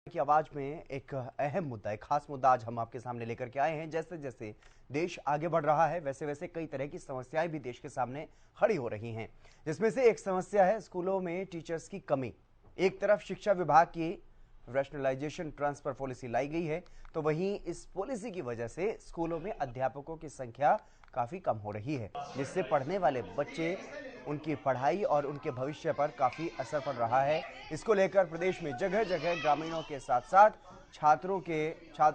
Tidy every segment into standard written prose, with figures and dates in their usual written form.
की आवाज में एक अहम मुद्दा, एक खास मुद्दा आज हम आपके सामने लेकर के आए हैं। जैसे जैसे देश आगे बढ़ रहा है वैसे वैसे कई तरह की समस्याएं भी देश के सामने खड़ी हो रही हैं, जिसमें से एक समस्या है स्कूलों में टीचर्स की कमी। एक तरफ शिक्षा विभाग की रैशनलाइजेशन ट्रांसफर पॉलिसी लाई गई है, तो वहीं इस पॉलिसी की वजह से स्कूलों में अध्यापकों की संख्या काफी कम हो रही है, जिससे पढ़ने वाले बच्चे, उनकी पढ़ाई और उनके भविष्य पर काफी असर पड़ रहा है। इसको लेकर प्रदेश में जगह जगह ग्रामीणों के साथ साथ छात्र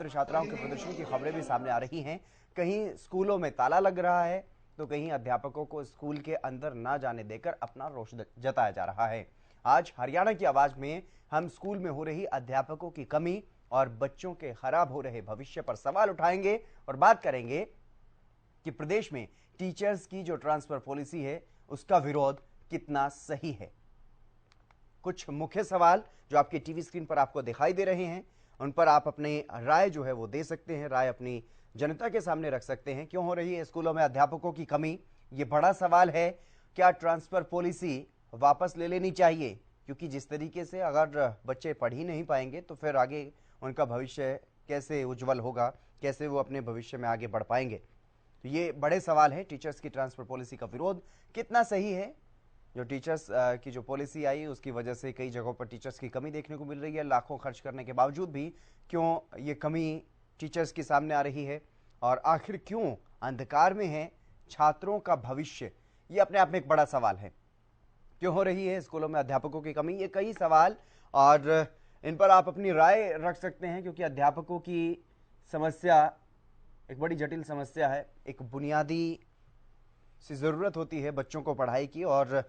छात्राओं के प्रदर्शन की खबरें भी सामने आ रही हैं। कहीं स्कूलों में ताला लग रहा है तो कहीं अध्यापकों को स्कूल के अंदर ना जाने देकर अपना रोष जताया जा रहा है। आज हरियाणा की आवाज में हम स्कूल में हो रही अध्यापकों की कमी और बच्चों के खराब हो रहे भविष्य पर सवाल उठाएंगे और बात करेंगे कि प्रदेश में टीचर्स की जो ट्रांसफर पॉलिसी है उसका विरोध कितना सही है। कुछ मुख्य सवाल जो आपके टीवी स्क्रीन पर आपको दिखाई दे रहे हैं, उन पर आप अपनी राय जो है वो दे सकते हैं, राय अपनी जनता के सामने रख सकते हैं। क्यों हो रही है स्कूलों में अध्यापकों की कमी, ये बड़ा सवाल है। क्या ट्रांसफर पॉलिसी वापस ले लेनी चाहिए, क्योंकि जिस तरीके से अगर बच्चे पढ़ ही नहीं पाएंगे तो फिर आगे उनका भविष्य कैसे उज्जवल होगा, कैसे वो अपने भविष्य में आगे बढ़ पाएंगे। तो ये बड़े सवाल है। टीचर्स की ट्रांसफर पॉलिसी का विरोध कितना सही है। जो टीचर्स की जो पॉलिसी आई उसकी वजह से कई जगहों पर टीचर्स की कमी देखने को मिल रही है। लाखों खर्च करने के बावजूद भी क्यों ये कमी टीचर्स की सामने आ रही है, और आखिर क्यों अंधकार में है छात्रों का भविष्य, ये अपने आप में एक बड़ा सवाल है। क्यों हो रही है स्कूलों में अध्यापकों की कमी, ये कई सवाल, और इन पर आप अपनी राय रख सकते हैं, क्योंकि अध्यापकों की समस्या एक बड़ी जटिल समस्या है। एक बुनियादी सी ज़रूरत होती है बच्चों को पढ़ाई की, और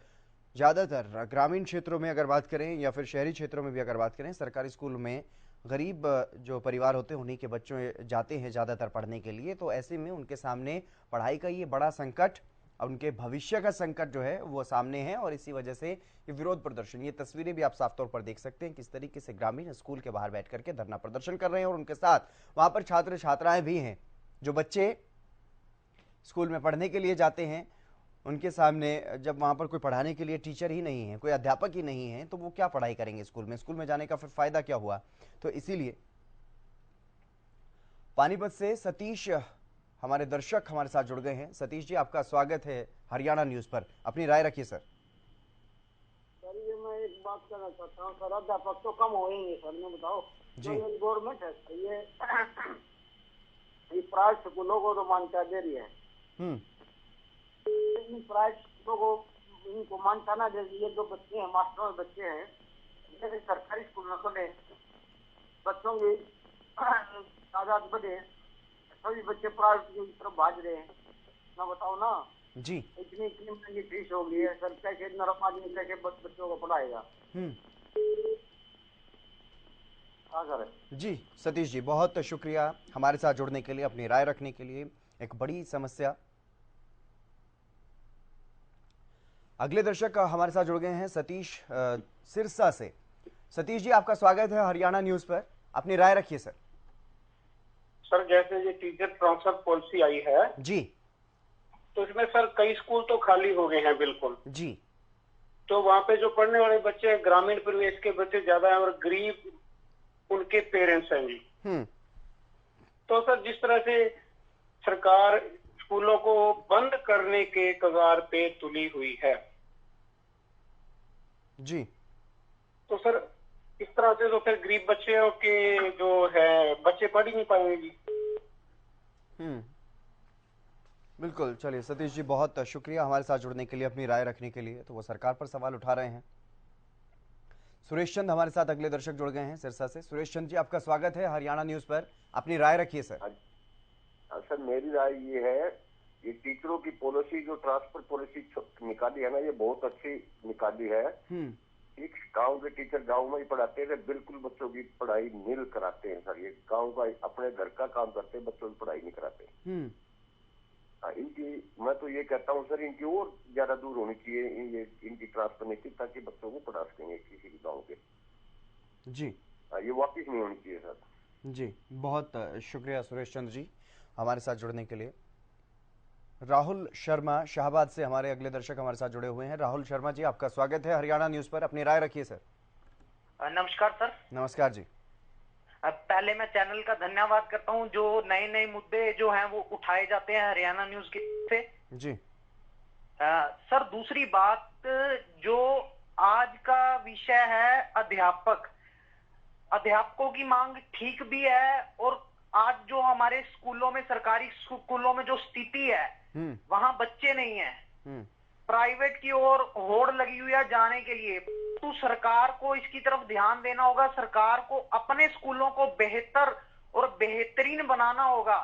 ज़्यादातर ग्रामीण क्षेत्रों में अगर बात करें या फिर शहरी क्षेत्रों में भी अगर बात करें, सरकारी स्कूल में गरीब जो परिवार होते हैं उन्हीं के बच्चों जाते हैं ज़्यादातर पढ़ने के लिए। तो ऐसे में उनके सामने पढ़ाई का ये बड़ा संकट और उनके भविष्य का संकट जो है वो सामने है, और इसी वजह से ये विरोध प्रदर्शन, ये तस्वीरें भी आप साफ तौर पर देख सकते हैं किस तरीके से ग्रामीण स्कूल के बाहर बैठ करके धरना प्रदर्शन कर रहे हैं, और उनके साथ वहाँ पर छात्र छात्राएँ भी हैं। जो बच्चे स्कूल में पढ़ने के लिए जाते हैं उनके सामने जब वहाँ पर कोई पढ़ाने के लिए टीचर ही नहीं है, कोई अध्यापक ही नहीं है, तो वो क्या पढ़ाई करेंगे स्कूल में? स्कूल में जाने का फिर फायदा क्या हुआ? तो इसीलिए पानीपत से सतीश हमारे दर्शक हमारे साथ जुड़ गए हैं। सतीश जी, आपका स्वागत है हरियाणा न्यूज पर, अपनी राय रखिए सर। सर ये मैं एक बात करना चाहता हूँ सर, अध्यापक तो कम हो ही नहीं सर, मैं बताओ जो ये गवर्नमेंट है ये प्राइवेट स्कूलों को तो मान्यता दे रही है, प्राइवेट स्कूलों को इनको मान्यता ना दे, ये जो बच्चे हैं मास्टरों के बच्चे हैं जैसे सरकारी स्कूलों को ले बच्चों की तादाद बढ़े, सभी बच्चे प्राइवेट की तरफ भाग रहे हैं। मैं बताओ ना जी, इतनी इतनी महंगी फीस हो गई है सर, कैसे नरम आदमी कैसे बच्चों को पढ़ाएगा? जी सतीश जी, बहुत शुक्रिया हमारे साथ जुड़ने के लिए, अपनी राय रखने के लिए। एक बड़ी समस्या। अगले दर्शक हमारे साथ जुड़ गए हैं सतीश सिरसा से। सतीश जी, आपका स्वागत है हरियाणा न्यूज पर, अपनी राय रखिए सर। सर जैसे ये टीचर ट्रांसफर पॉलिसी आई है जी, तो इसमें सर कई स्कूल तो खाली हो गए हैं बिल्कुल जी। तो वहाँ पे जो पढ़ने वाले बच्चे हैं ग्रामीण परिवेश के बच्चे ज्यादा हैं और गरीब उनके पेरेंट्स हैं जी। तो सर जिस तरह से सरकार स्कूलों को बंद करने के कगार पे तुली हुई है जी, तो सर इस तरह से तो फिर गरीब बच्चे के जो है बच्चे पढ़ ही नहीं पाएंगे जी। बिल्कुल। चलिए सतीश जी, बहुत शुक्रिया हमारे साथ जुड़ने के लिए, अपनी राय रखने के लिए। तो वो सरकार पर सवाल उठा रहे हैं। सुरेश चंद हमारे साथ अगले दर्शक जुड़ गए हैं सिरसा से। सुरेश चंद जी, आपका स्वागत है हरियाणा न्यूज पर, अपनी राय रखिए सर। सर मेरी राय ये है, ये टीचरों की पॉलिसी जो ट्रांसफर पॉलिसी निकाली है ना, ये बहुत अच्छी निकाली है। एक गांव के टीचर गांव में ही पढ़ाते थे, बिल्कुल बच्चों की पढ़ाई नील कराते हैं सर। ये गांव का अपने घर का काम करते हैं, बच्चों की पढ़ाई नहीं कराते। इनकी मैं तो ये कहता हूँ सर, इनकी और ज्यादा दूर होनी चाहिए ये इनकी ट्रांसफर नीति, ताकि बच्चों को पढ़ा सकेंगे किसी भी गाँव के। जी, ये वापिस नहीं होनी चाहिए सर। जी, बहुत शुक्रिया सुरेश चंद्र जी हमारे साथ जुड़ने के लिए। राहुल शर्मा शाहबाद से हमारे अगले दर्शक हमारे साथ जुड़े हुए हैं। राहुल शर्मा जी, आपका स्वागत है हरियाणा न्यूज पर, अपनी राय रखिए सर। नमस्कार सर। नमस्कार जी। पहले मैं चैनल का धन्यवाद करता हूं जो नए नए मुद्दे जो हैं वो उठाए जाते हैं हरियाणा न्यूज के से जी। सर दूसरी बात, जो आज का विषय है अध्यापकों की मांग ठीक भी है, और आज जो हमारे स्कूलों में, सरकारी स्कूलों में जो स्थिति है वहां बच्चे नहीं है, प्राइवेट की ओर होड़ लगी हुई है जाने के लिए। तो सरकार को इसकी तरफ ध्यान देना होगा, सरकार को अपने स्कूलों को बेहतर और बेहतरीन बनाना होगा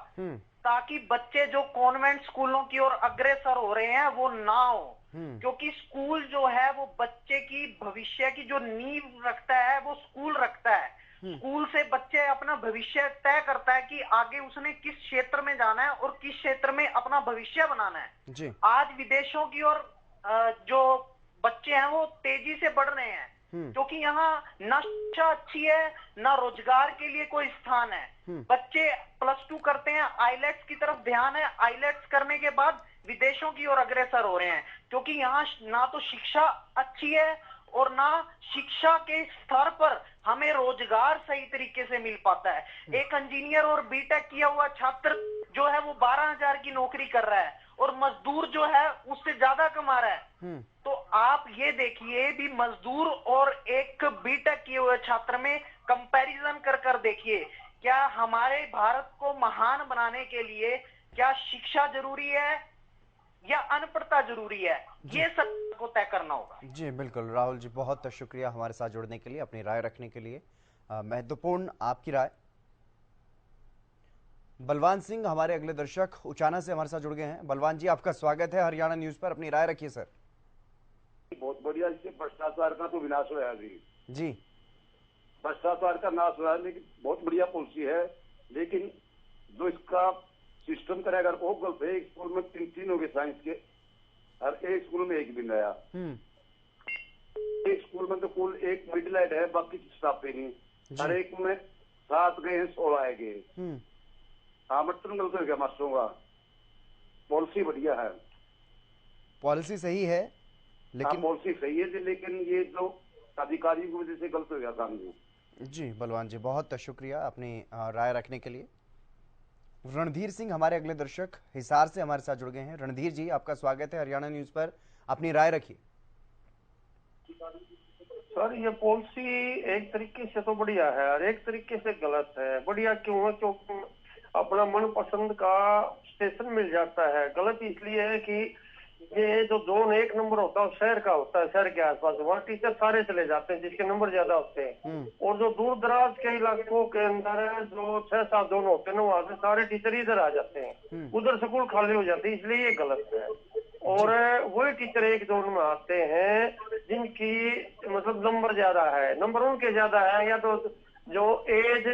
ताकि बच्चे जो कॉन्वेंट स्कूलों की ओर अग्रसर हो रहे हैं वो ना हो, क्योंकि स्कूल जो है वो बच्चे की भविष्य की जो नींव रखता है वो स्कूल रखता है। स्कूल से बच्चे अपना भविष्य तय करता है कि आगे उसने किस क्षेत्र में जाना है और किस क्षेत्र में अपना भविष्य बनाना है जी। आज विदेशों की ओर जो बच्चे हैं वो तेजी से बढ़ रहे हैं क्योंकि यहाँ ना शिक्षा अच्छी है ना रोजगार के लिए कोई स्थान है। बच्चे +2 करते हैं, आईलेट्स की तरफ ध्यान है, आईलेट्स करने के बाद विदेशों की ओर अग्रसर हो रहे हैं क्योंकि यहाँ ना तो शिक्षा अच्छी है और ना शिक्षा के स्तर पर हमें रोजगार सही तरीके से मिल पाता है। एक इंजीनियर और बीटेक किया हुआ छात्र जो है वो 12,000 की नौकरी कर रहा है और मजदूर जो है उससे ज्यादा कमा रहा है। तो आप ये देखिए भी मजदूर और एक बीटेक किए हुए छात्र में कंपैरिजन कर देखिए, क्या हमारे भारत को महान बनाने के लिए क्या शिक्षा जरूरी है या अनपढ़ता जरूरी है, ये सब को तय करना होगा। जी बिल्कुल राहुल जी, बहुत शुक्रिया हमारे साथ जुड़ने के लिए, अपनी राय रखने के लिए। महत्वपूर्ण आपकी राय। बलवान सिंह हमारे अगले दर्शक उचाना से हमारे साथ जुड़ गए हैं। बलवान जी आपका स्वागत है हरियाणा न्यूज पर, अपनी राय रखिए सर। बहुत बढ़िया, इससे भ्रष्टाचार का तो विनाश हुआ जी। भ्रष्टाचार का नाश हुआ है, लेकिन बहुत बढ़िया पॉलिसी है, लेकिन जो इसका सिस्टम करेगा वो गलत है। एक स्कूल में 3 हो गए साइंस के, और एक स्कूल में एक भी नया। एक स्कूल में तो कुल 1 मिडिल एड है, बाकी स्टाफ पे नहीं। हर एक में 7 गए हैं, 16 आए गए। आमंत्रण गलत हो गया मास्टरों का। पॉलिसी बढ़िया है, पॉलिसी सही है, लेकिन पॉलिसी सही है, लेकिन ये जो अधिकारी की वजह से गलत हो गया काम। जी बलवान जी बहुत शुक्रिया अपनी राय रखने के लिए। रणधीर सिंह हमारे अगले दर्शक हिसार से हमारे साथ जुड़ गए हैं। रणधीर जी आपका स्वागत है हरियाणा न्यूज पर, अपनी राय रखिए। सर ये पॉलिसी एक तरीके से तो बढ़िया है और एक तरीके से गलत है। बढ़िया क्यों है? क्योंकि अपना मनपसंद का स्टेशन मिल जाता है। गलत इसलिए है कि ये जो जोन 1 नंबर होता है शहर का होता है, शहर के आसपास, वहाँ टीचर सारे चले जाते हैं जिसके नंबर ज्यादा होते हैं। और जो दूर दराज के इलाकों के अंदर जो 6-7 जोन होते हैं ना, वहाँ से सारे टीचर इधर आ जाते हैं, उधर स्कूल खाली हो जाते हैं, इसलिए ये गलत है। और वही टीचर एक जोन में आते हैं जिनकी मतलब नंबर ज्यादा है, नंबर उनके ज्यादा है या तो जो एज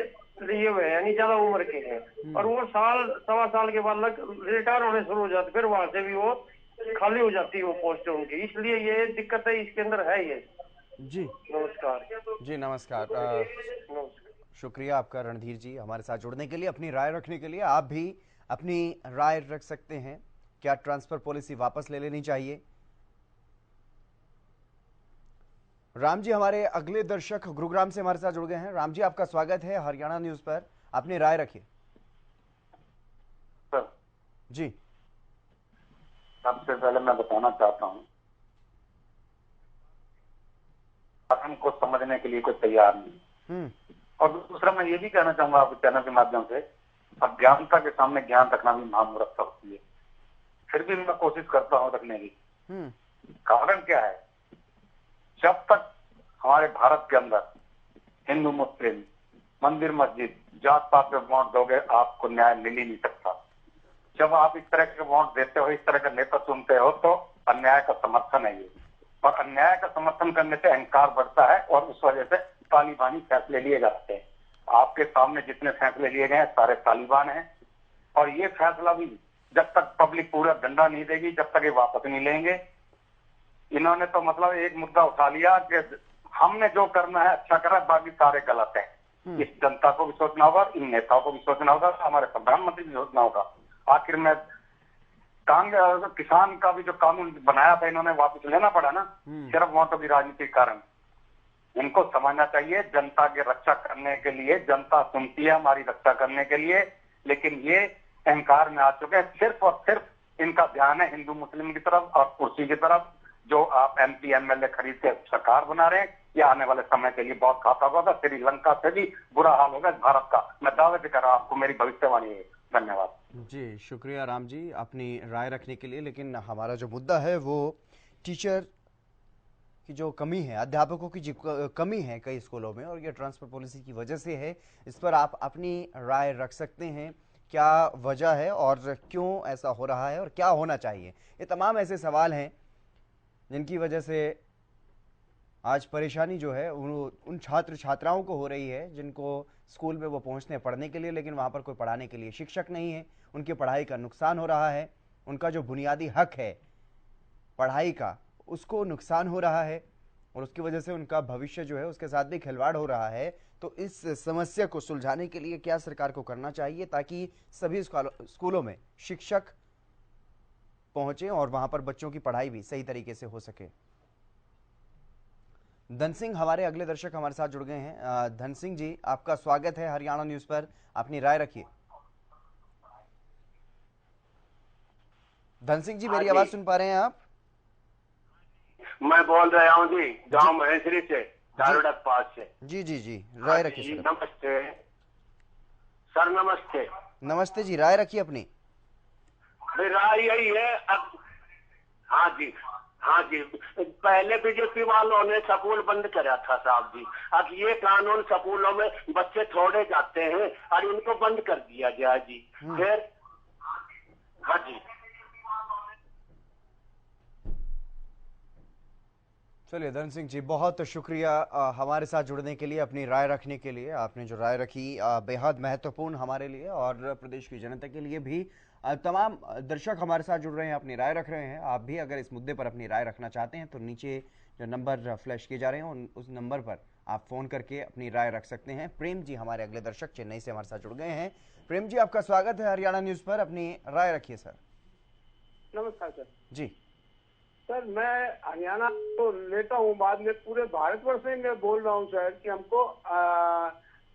लिए हुए हैं यानी ज्यादा उम्र के हैं, और वो साल 1.25 साल के बाद रिटायर होने शुरू हो जाते, फिर वहां से भी वो खाली हो जाती है वो पोस्ट उनकी, इसलिए ये दिक्कत है इसके अंदर है ये। जी नमस्कार। जी नमस्कार। शुक्रिया आपका रणधीर जी हमारे साथ जुड़ने के लिए, अपनी राय रखने के लिए। आप भी अपनी राय रख सकते हैं, क्या ट्रांसफर पॉलिसी वापस ले लेनी चाहिए? राम जी हमारे अगले दर्शक गुरुग्राम से हमारे साथ जुड़ गए हैं। राम जी आपका स्वागत है हरियाणा न्यूज पर, अपनी राय रखिए। जी सबसे पहले मैं बताना चाहता हूं, शासन को समझने के लिए कोई तैयार नहीं। और दूसरा मैं ये भी कहना चाहूंगा आपके चैनल के माध्यम से, अज्ञानता के सामने ज्ञान रखना भी महामूर्खता होती है। फिर भी मैं कोशिश करता हूं रखने की। कारण क्या है? जब तक हमारे भारत के अंदर हिंदू मुस्लिम मंदिर मस्जिद जात पात पे वोट दोगे आपको न्याय मिल ही नहीं सकता। जब आप इस तरह के वोट देते हो, इस तरह का नेता चुनते हो, तो अन्याय का समर्थन है ये, और अन्याय का समर्थन करने से अहंकार बढ़ता है और उस वजह से तालिबानी फैसले लिए जाते हैं। आपके सामने जितने फैसले लिए गए हैं सारे तालिबान हैं, और ये फैसला भी जब तक पब्लिक पूरा डंडा नहीं देगी जब तक ये वापस नहीं लेंगे। इन्होंने तो मतलब एक मुद्दा उठा लिया कि हमने जो करना है अच्छा करा, बाकी सारे गलत है। इस जनता को भी सोचना होगा, इन नेताओं को भी सोचना होगा, हमारे प्रधानमंत्री भी सोचना होगा। आखिर में किसान का भी जो कानून बनाया था इन्होंने वापस लेना पड़ा ना, सिर्फ वोटों की राजनीति के कारण। इनको समझना चाहिए जनता की रक्षा करने के लिए, जनता सुनती है हमारी रक्षा करने के लिए, लेकिन ये अहंकार में आ चुके हैं। सिर्फ और सिर्फ इनका ध्यान है हिंदू मुस्लिम की तरफ और कुर्सी की तरफ। जो आप MP MLA खरीद के सरकार बना रहे हैं, ये आने वाले समय के लिए बहुत घातक होगा। श्रीलंका से भी बुरा हाल होगा भारत का। मैं दावे से कर रहा हूं, आपको मेरी भविष्यवाणी है। धन्यवाद जी, शुक्रिया राम जी अपनी राय रखने के लिए। लेकिन हमारा जो मुद्दा है वो टीचर की जो कमी है, अध्यापकों की जो कमी है कई स्कूलों में, और ये ट्रांसफर पॉलिसी की वजह से है। इस पर आप अपनी राय रख सकते हैं, क्या वजह है और क्यों ऐसा हो रहा है और क्या होना चाहिए। ये तमाम ऐसे सवाल हैं जिनकी वजह से आज परेशानी जो है उन छात्र छात्राओं को हो रही है जिनको स्कूल में वो पहुंचते हैं पढ़ने के लिए, लेकिन वहाँ पर कोई पढ़ाने के लिए शिक्षक नहीं है। उनकी पढ़ाई का नुकसान हो रहा है, उनका जो बुनियादी हक है पढ़ाई का उसको नुकसान हो रहा है, और उसकी वजह से उनका भविष्य जो है उसके साथ भी खिलवाड़ हो रहा है। तो इस समस्या को सुलझाने के लिए क्या सरकार को करना चाहिए ताकि सभी स्कूलों में शिक्षक पहुंचे और वहां पर बच्चों की पढ़ाई भी सही तरीके से हो सके। धन सिंह हमारे अगले दर्शक हमारे साथ जुड़ गए हैं। धन सिंह जी, आपका स्वागत है हरियाणा न्यूज पर, अपनी राय रखिए। धन सिंह जी, मेरी आवाज सुन पा रहे हैं आप? मैं बोल रहा हूँ जी, गांव महेश्वरी से, दारुडक पास से। जी जी जी, राय रखिए सर। नमस्ते सर। नमस्ते। नमस्ते जी, राय रखिए अपनी। राय यही है अब। हाँ जी, हाँ जी, पहले बीजेपी वालों ने स्कूल बंद करा था साहब जी। अब ये कानून स्कूलों में बच्चे छोड़े जाते हैं और इनको बंद कर दिया गया जी। फिर हाँ जी, चलिए धन सिंह जी, बहुत शुक्रिया हमारे साथ जुड़ने के लिए, अपनी राय रखने के लिए। आपने जो राय रखी बेहद महत्वपूर्ण हमारे लिए और प्रदेश की जनता के लिए भी। तमाम दर्शक हमारे साथ जुड़ रहे हैं, अपनी राय रख रहे हैं। आप भी अगर इस मुद्दे पर अपनी राय रखना चाहते हैं तो नीचे जो नंबर फ्लैश किए जा रहे हैं उस नंबर पर आप फ़ोन करके अपनी राय रख सकते हैं। प्रेम जी हमारे अगले दर्शक चेन्नई से हमारे साथ जुड़ गए हैं। प्रेम जी, आपका स्वागत है हरियाणा न्यूज़ पर, अपनी राय रखिए सर। नमस्कार सर। जी सर, मैं हरियाणा को लेता हूँ, बाद में पूरे भारतवर्ष में मैं बोल रहा हूँ सर कि हमको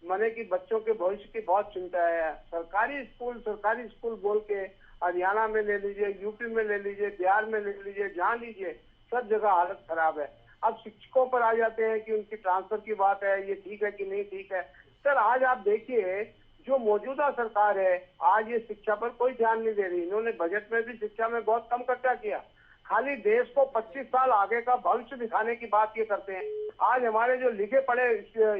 माने कि बच्चों के भविष्य की बहुत चिंता है। सरकारी स्कूल बोल के हरियाणा में ले लीजिए, यूपी में ले लीजिए, बिहार में ले लीजिए, जहाँ लीजिए सब जगह हालत खराब है। अब शिक्षकों पर आ जाते हैं कि उनकी ट्रांसफर की बात है, ये ठीक है कि नहीं ठीक है। सर आज आप देखिए, जो मौजूदा सरकार है आज ये शिक्षा पर कोई ध्यान नहीं दे रही। इन्होंने बजट में भी शिक्षा में बहुत कम खर्चा किया, खाली देश को 25 साल आगे का भविष्य दिखाने की बात ये करते हैं। आज हमारे जो लिखे पढ़े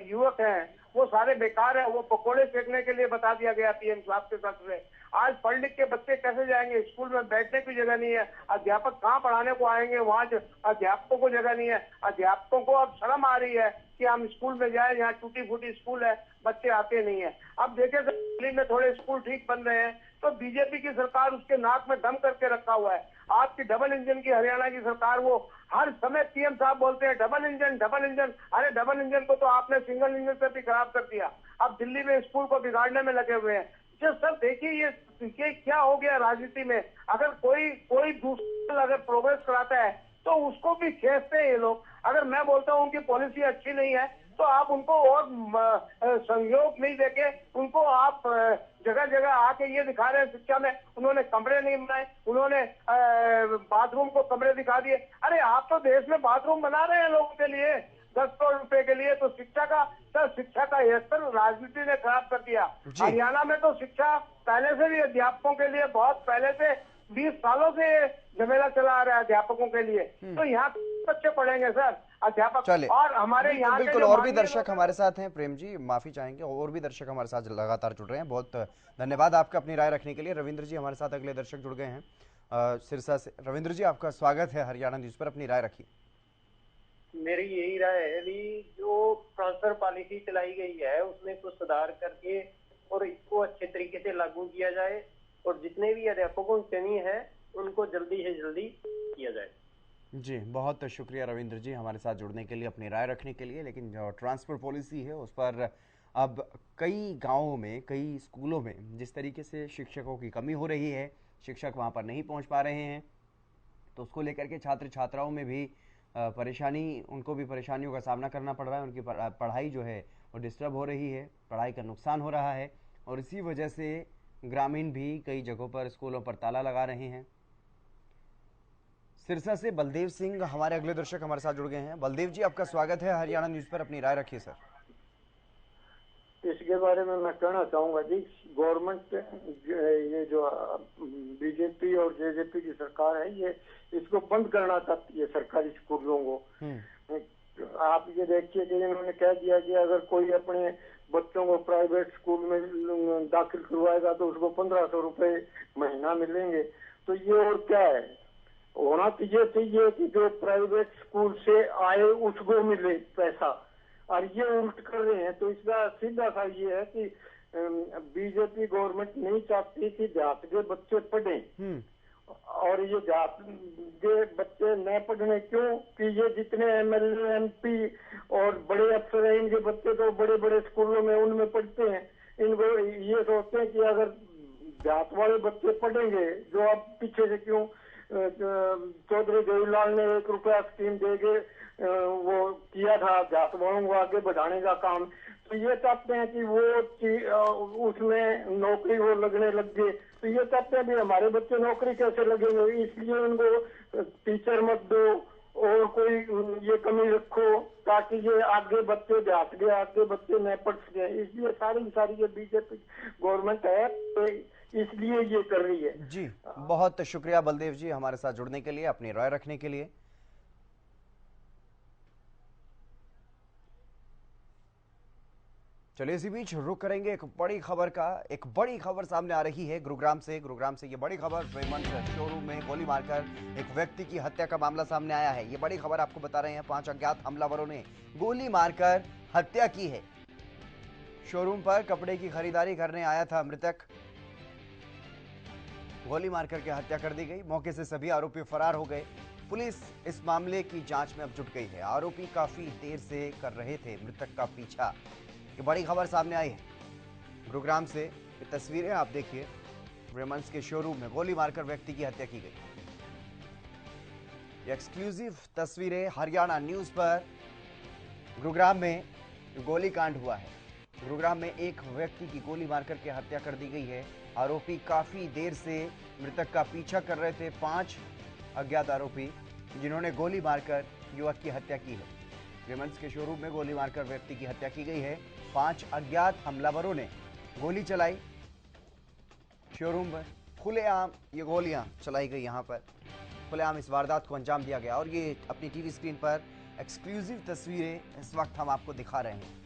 युवक हैं वो सारे बेकार है, वो पकोड़े फेंकने के लिए बता दिया गया पीएम साहब के तरफ से। आज पढ़ लिख के बच्चे कैसे जाएंगे, स्कूल में बैठने की जगह नहीं है, अध्यापक कहाँ पढ़ाने को आएंगे, वहाँ अध्यापकों को जगह नहीं है। अध्यापकों को अब शर्म आ रही है कि हम स्कूल में जाए, यहाँ टूटी फूटी स्कूल है, बच्चे आते नहीं है। अब देखे दिल्ली में थोड़े स्कूल ठीक बन रहे हैं तो बीजेपी की सरकार उसके नाक में दम करके रखा हुआ है। आपकी डबल इंजन की हरियाणा की सरकार, वो हर समय पीएम साहब बोलते हैं डबल इंजन डबल इंजन। अरे डबल इंजन को तो आपने सिंगल इंजन से भी खराब कर दिया। अब दिल्ली में स्कूल को बिगाड़ने में लगे हुए हैं। जो सर देखिए ये क्या हो गया राजनीति में, अगर कोई दूसरा अगर प्रोग्रेस कराता है तो उसको भी खींचते हैं ये लोग। अगर मैं बोलता हूँ उनकी पॉलिसी अच्छी नहीं है तो आप उनको और सहयोग नहीं देके उनको आप जगह जगह आके ये दिखा रहे हैं शिक्षा में उन्होंने कमरे नहीं बनाए, उन्होंने बाथरूम को कमरे दिखा दिए। अरे आप तो देश में बाथरूम बना रहे हैं लोगों के लिए 10 करोड़ रुपए के लिए। तो शिक्षा का स्तर राजनीति ने खराब कर दिया। हरियाणा में तो शिक्षा पहले से भी अध्यापकों के लिए बहुत पहले से 20 सालों से झमेला चला आ रहा है अध्यापकों के लिए। तो यहाँ बच्चे पढ़ेंगे सर अध्यापक। और हमारे यहाँ बिल्कुल और भी दर्शक हमारे साथ हैं। प्रेम जी माफी चाहेंगे, और भी दर्शक हमारे साथ लगातार जुड़ रहे हैं। बहुत धन्यवाद आपका अपनी राय रखने के लिए। रविंद्र जी हमारे साथ अगले दर्शक जुड़ गए हैं सिरसा से। रविंद्र जी, आपका स्वागत है हरियाणा न्यूज पर, अपनी राय रखिए। मेरी यही राय है भी, जो ट्रांसफर पॉलिसी चलाई गई है उसमें कुछ सुधार करके और इसको अच्छे तरीके से लागू किया जाए, और जितने भी अध्यापकों की कमी है उनको जल्दी से जल्दी किया जाए। जी बहुत शुक्रिया रविंद्र जी हमारे साथ जुड़ने के लिए, अपनी राय रखने के लिए। लेकिन जो ट्रांसफ़र पॉलिसी है उस पर अब कई गांवों में, कई स्कूलों में जिस तरीके से शिक्षकों की कमी हो रही है, शिक्षक वहां पर नहीं पहुंच पा रहे हैं, तो उसको लेकर के छात्र छात्राओं में भी परेशानी, उनको भी परेशानियों का सामना करना पड़ रहा है। उनकी पढ़ाई जो है वो डिस्टर्ब हो रही है, पढ़ाई का नुकसान हो रहा है और इसी वजह से ग्रामीण भी कई जगहों पर स्कूलों पर ताला लगा रहे हैं। सिरसा से बलदेव सिंह हमारे अगले दर्शक हमारे साथ जुड़ गए हैं। बलदेव जी, आपका स्वागत है हरियाणा न्यूज़ पर, अपनी राय रखिए सर। इसके बारे में मैं कहना चाहूंगा जी, गवर्नमेंट ये जो बीजेपी और जेजेपी की सरकार है, ये इसको बंद करना चाहती है सरकारी स्कूलों को। आप ये देखिए कि इन्होंने कह दिया कि अगर कोई अपने बच्चों को प्राइवेट स्कूल में दाखिल करवाएगा तो उसको 1500 रुपए महीना मिलेंगे। तो ये और क्या है, होना तो ये चाहिए कि जो प्राइवेट स्कूल से आए उसको मिले पैसा, और ये उल्ट कर रहे हैं। तो इसका सीधा सा ये है कि बीजेपी गवर्नमेंट नहीं चाहती कि जात के बच्चे पढ़ें, और ये जात के बच्चे न पढ़ने क्यों कि ये जितने एमएलए एमपी और बड़े अफसर हैं, इनके बच्चे तो बड़े बड़े स्कूलों में उनमें पढ़ते हैं। इनको ये सोचते हैं कि अगर जात वाले बच्चे पढ़ेंगे, जो अब पीछे से क्यों चौधरी देवीलाल ने 1 रुपया स्कीम देके वो किया था जात वालों को आगे बढ़ाने का काम, तो ये चाहते हैं कि वो उसमें नौकरी वो लगने लग गए। तो ये चाहते हैं भी हमारे बच्चे नौकरी कैसे लगेंगे, इसलिए उनको टीचर मत दो और कोई ये कमी रखो ताकि ये आगे बच्चे जात गए, आगे बच्चे न पढ़ सके। इसलिए सारी ये बीजेपी गवर्नमेंट है, इसलिए ये कर रही है जी। बहुत शुक्रिया बलदेव जी हमारे साथ जुड़ने के लिए, अपनी राय रखने के लिए। चलिए इसी बीच रुक करेंगे एक बड़ी खबर सामने आ रही है गुरुग्राम से ये बड़ी खबर। रेमंड शोरूम में गोली मारकर एक व्यक्ति की हत्या का मामला सामने आया है। ये बड़ी खबर आपको बता रहे हैं। 5 अज्ञात हमलावरों ने गोली मारकर हत्या की है। शोरूम पर कपड़े की खरीदारी करने आया था मृतक, गोली मारकर के हत्या कर दी गई। मौके से सभी आरोपी फरार हो गए। पुलिस इस मामले की जांच में अब जुट गई है। आरोपी काफी देर से कर रहे थे मृतक का पीछा। ये बड़ी खबर सामने आई है गुरुग्राम से। ये तस्वीरें आप देखिए, रेमंड्स के शोरूम में गोली मारकर व्यक्ति की हत्या की गई। ये एक्सक्लूसिव तस्वीरें हरियाणा न्यूज़ पर। गुरुग्राम में गोलीकांड हुआ है। गुरुग्राम में एक व्यक्ति की गोली मारकर के हत्या कर दी गई है। आरोपी काफी देर से मृतक का पीछा कर रहे थे। 5 अज्ञात आरोपी जिन्होंने गोली मारकर युवक की हत्या की है। रेमंड्स के शोरूम में गोली मारकर व्यक्ति की हत्या की गई है। 5 अज्ञात हमलावरों ने गोली चलाई शोरूम पर। खुलेआम ये गोलियां चलाई गई, यहां पर खुलेआम इस वारदात को अंजाम दिया गया। और ये अपनी टीवी स्क्रीन पर एक्सक्लूसिव तस्वीरें इस वक्त हम आपको दिखा रहे हैं।